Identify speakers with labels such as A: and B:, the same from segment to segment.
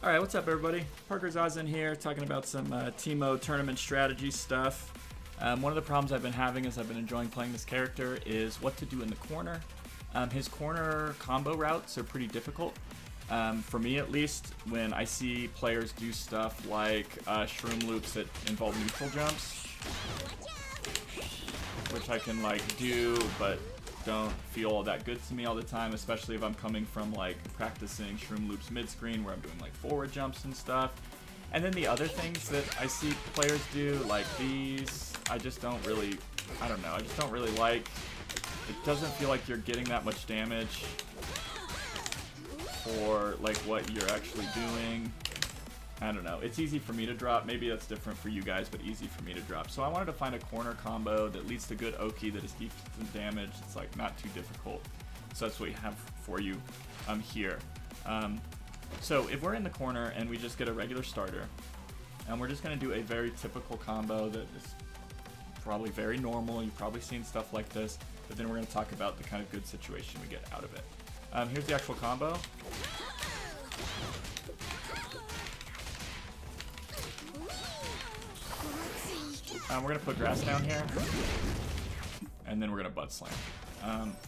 A: Alright, what's up everybody? Parker's Oz in here talking about some Teemo tournament strategy stuff. One of the problems I've been having as I've been enjoying playing this character is what to do in the corner. His corner combo routes are pretty difficult. For me at least, when I see players do stuff like Shroom Loops that involve neutral jumps, which I can like do, but don't feel all that good to me all the time, especially if I'm coming from like practicing Shroom Loops mid-screen where I'm doing like forward jumps and stuff. And then the other things that I see players do, like these, I just don't really, I don't know, I just don't really like. It doesn't feel like you're getting that much damage for like what you're actually doing. I don't know. It's easy for me to drop. Maybe that's different for you guys, but easy for me to drop. So I wanted to find a corner combo that leads to good Oki that is decent damage. It's like not too difficult. So that's what we have for you here. So if we're in the corner and we just get a regular starter, and we're just going to do a very typical combo that is probably very normal. You've probably seen stuff like this, but then we're going to talk about the kind of good situation we get out of it. Here's the actual combo. We're going to put grass down here, and then we're going to butt slam.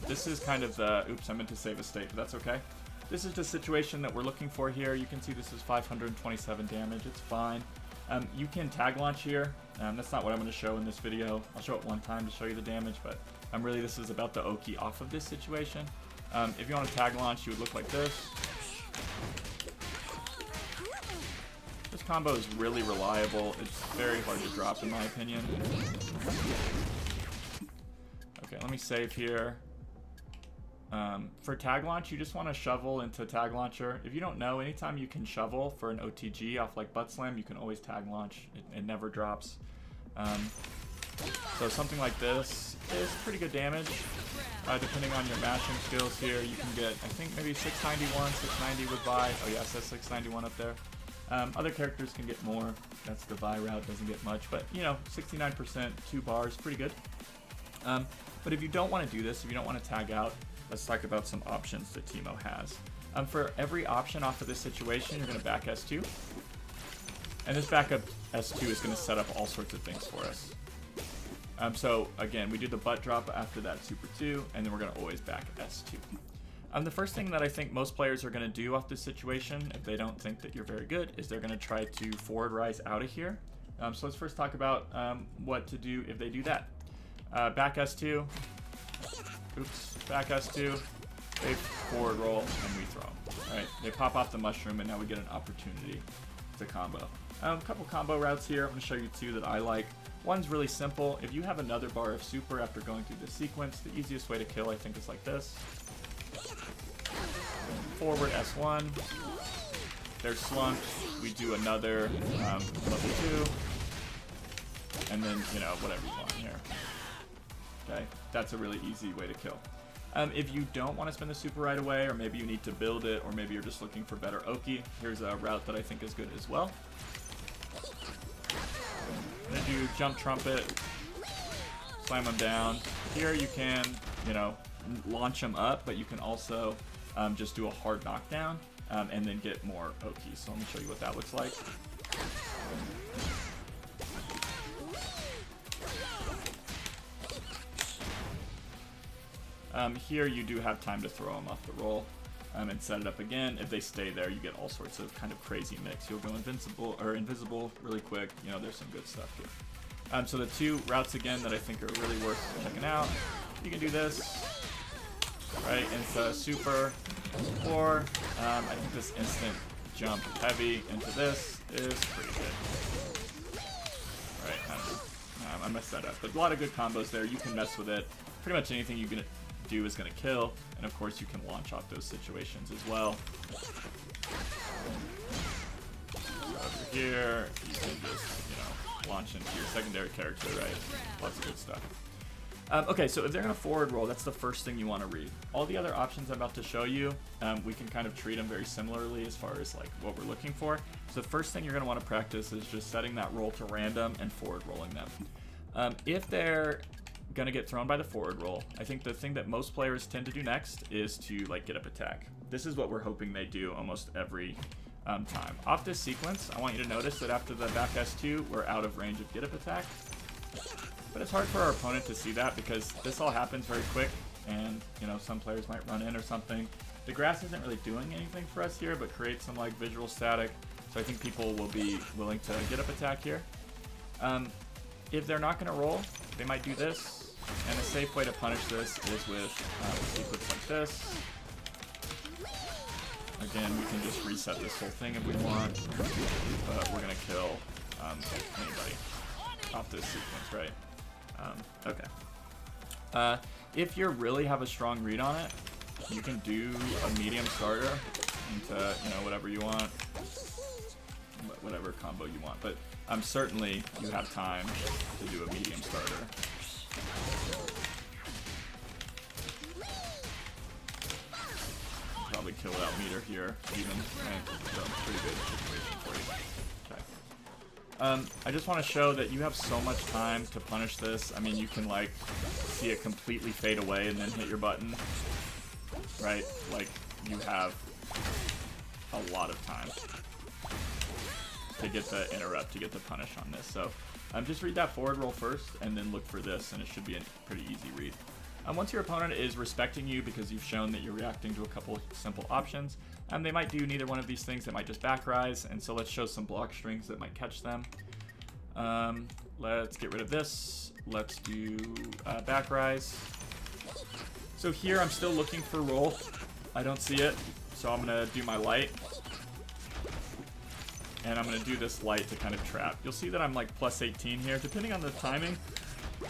A: This is kind of the, oops, I meant to save a state, but that's okay. This is the situation that we're looking for here. You can see this is 527 damage, it's fine. You can tag launch here. That's not what I'm going to show in this video. I'll show it one time to show you the damage, but really this is about the Oki off of this situation. If you want to tag launch, you would look like this. This combo is really reliable. It's very hard to drop in my opinion. Okay, let me save here. For tag launch, you just want to shovel into tag launcher. If you don't know, anytime you can shovel for an OTG off like butt slam, you can always tag launch. It never drops. So something like this is pretty good damage. Depending on your mashing skills here, you can get, I think maybe 691, 690 with Vi. Oh yeah, it says 691 up there. Other characters can get more. That's the Vi route, doesn't get much, but you know, 69%, 2 bars, pretty good. But if you don't want to do this, if you don't want to tag out, let's talk about some options that Teemo has. For every option off of this situation, you're going to back S2. And this backup S2 is going to set up all sorts of things for us. So again, we do the butt drop after that Super 2, and then we're going to always back S2. The first thing that I think most players are going to do off this situation, if they don't think that you're very good, is they're going to try to forward rise out of here. So let's first talk about what to do if they do that. Back S2. Oops. Back S2. They forward roll, and we throw them. Alright, they pop off the mushroom, and now we get an opportunity to combo. A couple combo routes here. I'm going to show you two that I like. One's really simple. If you have another bar of super after going through this sequence, the easiest way to kill, I think, is like this. Forward S1. They're slumped. We do another level 2. And then, you know, whatever you want here. Okay, that's a really easy way to kill. If you don't want to spend the super right away, or maybe you need to build it, or maybe you're just looking for better Oki, here's a route that I think is good as well. I'm going to do jump trumpet, slam them down. Here you can, you know, launch them up, but you can also just do a hard knockdown and then get more Oki. So let me show you what that looks like. Here you do have time to throw them off the roll and set it up again. If they stay there, you get all sorts of kind of crazy mix. You'll go invincible or invisible really quick. You know, there's some good stuff here. So the two routes again that I think are really worth checking out. You can do this right into super, or I think this instant jump heavy into this is pretty good. Right, I don't know. I messed that up, but a lot of good combos there. You can mess with it. Pretty much anything you can do is going to kill, and of course you can launch off those situations as well. So over here, you can just, you know, launch into your secondary character, right? Lots of good stuff. Okay, so if they're going to forward roll, that's the first thing you want to read. All the other options I'm about to show you, we can kind of treat them very similarly as far as like what we're looking for. So the first thing you're going to want to practice is just setting that roll to random and forward rolling them. If they're gonna get thrown by the forward roll, I think the thing that most players tend to do next is to like get up attack. This is what we're hoping they do almost every time. Off this sequence, I want you to notice that after the back S2, we're out of range of get up attack. But it's hard for our opponent to see that because this all happens very quick, and you know, some players might run in or something. The grass isn't really doing anything for us here, but creates some like visual static. So I think people will be willing to get up attack here. If they're not going to roll, they might do this. And a safe way to punish this is with a sequence like this. Again, we can just reset this whole thing if we want, but we're going to kill anybody off this sequence, right? Okay. If you really have a strong read on it, you can do a medium starter into, you know, whatever you want, whatever combo you want. But certainly you have time to do a medium starter. Probably kill without meter here, even. So pretty good situation for you. Okay. I just want to show that you have so much time to punish this. I mean, you can like see it completely fade away and then hit your button, right? Like you have a lot of time to get the interrupt, to get the punish on this. So just read that forward roll first and then look for this, and it should be a pretty easy read. Once your opponent is respecting you because you've shown that you're reacting to a couple simple options, they might do neither one of these things. They might just back rise, and so let's show some block strings that might catch them. Let's get rid of this. Let's do back rise. So here I'm still looking for roll. I don't see it, so I'm gonna do my light. And I'm gonna do this light to kind of trap. You'll see that I'm like plus 18 here. Depending on the timing,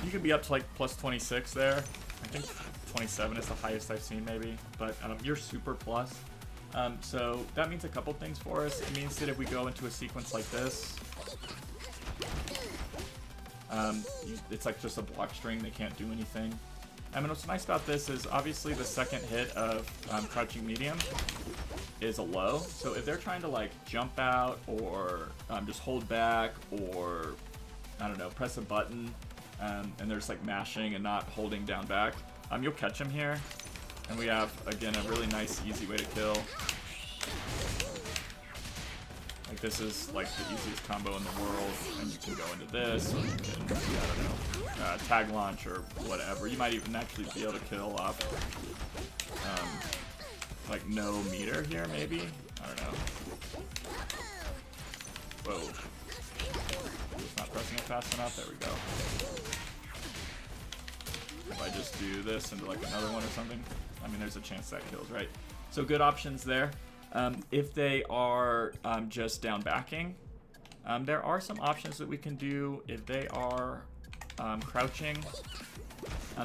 A: you could be up to like plus 26 there. I think 27 is the highest I've seen maybe, but you're super plus. So that means a couple things for us. It means that if we go into a sequence like this, it's like just a block string. They can't do anything. And what's nice about this is obviously the second hit of crouching medium is a low. So if they're trying to like jump out or just hold back or, I don't know, press a button, and they're just like mashing and not holding down back, you'll catch them here. And we have, again, a really nice, easy way to kill. Like this is like the easiest combo in the world, and you can go into this, or you can, I don't know, tag launch or whatever. You might even actually be able to kill off, like no meter here, maybe? I don't know. Whoa. It's not pressing it fast enough. There we go. If I just do this into like another one or something, I mean, there's a chance that kills, right? So good options there. If they are just down backing, there are some options that we can do if they are crouching.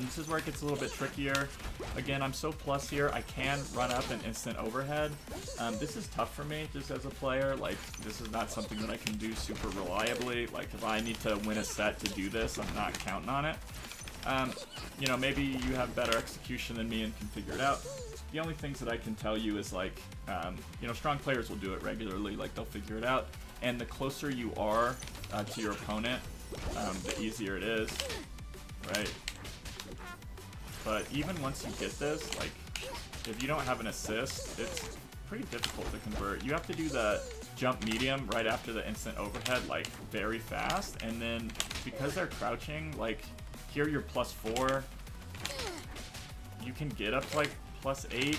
A: This is where it gets a little bit trickier. Again, I'm so plus here, I can run up an instant overhead. This is tough for me just as a player. Like, this is not something that I can do super reliably. Like, if I need to win a set to do this, I'm not counting on it. You know, maybe you have better execution than me and can figure it out. The only things that I can tell you is like, you know, strong players will do it regularly, like they'll figure it out. And the closer you are to your opponent, the easier it is, right? But even once you get this, like, if you don't have an assist, it's pretty difficult to convert. You have to do the jump medium right after the instant overhead, like, very fast. And then, because they're crouching, like, here you're +4. You can get up to, like, +8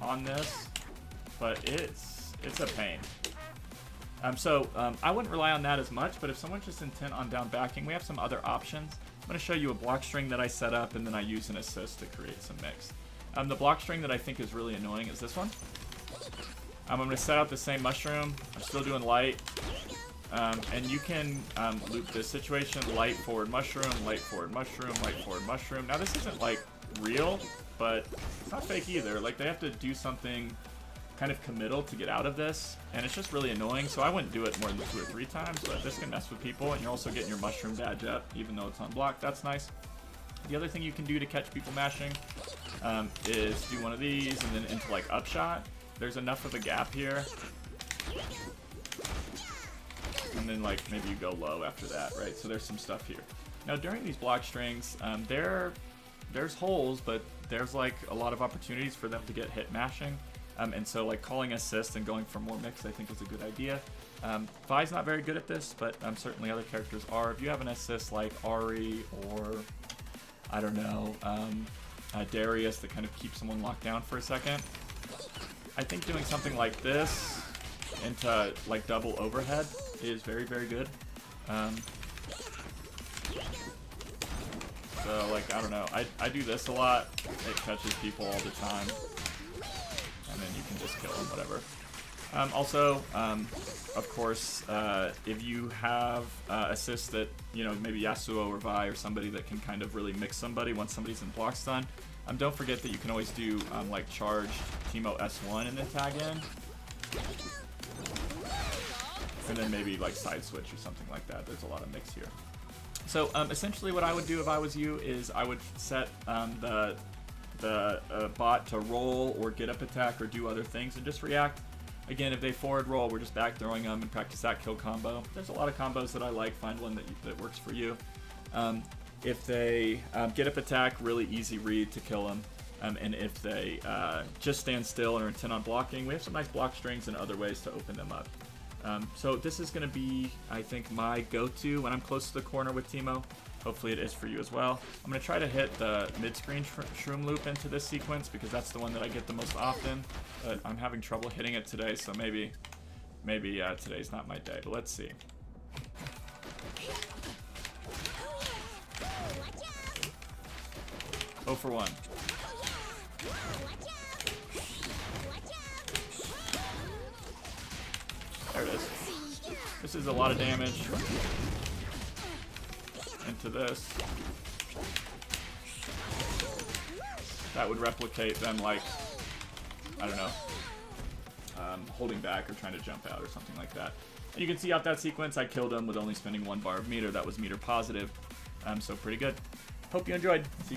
A: on this, but it's a pain. I wouldn't rely on that as much, but if someone's just intent on down backing, we have some other options. I'm going to show you a block string that I set up, and then I use an assist to create some mix. The block string that I think is really annoying is this one. I'm going to set out the same mushroom. I'm still doing light. And you can loop this situation, light, forward mushroom, light, forward mushroom, light, forward mushroom. Now this isn't like real, but it's not fake either. Like, they have to do something kind of committal to get out of this, and it's just really annoying. So I wouldn't do it more than 2 or 3 times, but this can mess with people, and you're also getting your mushroom badge up even though it's unblocked. That's nice. The other thing you can do to catch people mashing is do one of these and then into like upshot. There's enough of a gap here, and then like maybe you go low after that, right? So there's some stuff here. Now during these block strings, there's holes, but there's like a lot of opportunities for them to get hit mashing. And so like calling assist and going for more mix I think is a good idea. Vi's not very good at this, but certainly other characters are. If you have an assist like Ari or, I don't know, Darius that kind of keeps someone locked down for a second, I think doing something like this into like double overhead is very, very good. So like, I don't know, I do this a lot. It catches people all the time. And then you can just kill them, whatever. Also, of course, if you have assists that, you know, maybe Yasuo or Vi or somebody that can kind of really mix somebody once somebody's in block stun, don't forget that you can always do like charge Teemo S1 and then tag in. And then maybe like side switch or something like that. There's a lot of mix here. So essentially what I would do if I was you is I would set the bot to roll or get up attack or do other things and just react. Again, if they forward roll, we're just back throwing them and practice that kill combo. There's a lot of combos that I like. Find one that works for you. If they get up attack, really easy read to kill them. And if they just stand still and are intent on blocking, we have some nice block strings and other ways to open them up. So this is going to be, I think, my go-to when I'm close to the corner with Teemo. Hopefully it is for you as well. I'm going to try to hit the mid-screen Shroom Loop into this sequence because that's the one that I get the most often. But I'm having trouble hitting it today, so maybe today's not my day. But let's see. Oh for 1. There it is. This is a lot of damage into this. That would replicate them like, I don't know, holding back or trying to jump out or something like that. And you can see out that sequence, I killed him with only spending 1 bar of meter. That was meter positive, so pretty good. Hope you enjoyed. See you guys.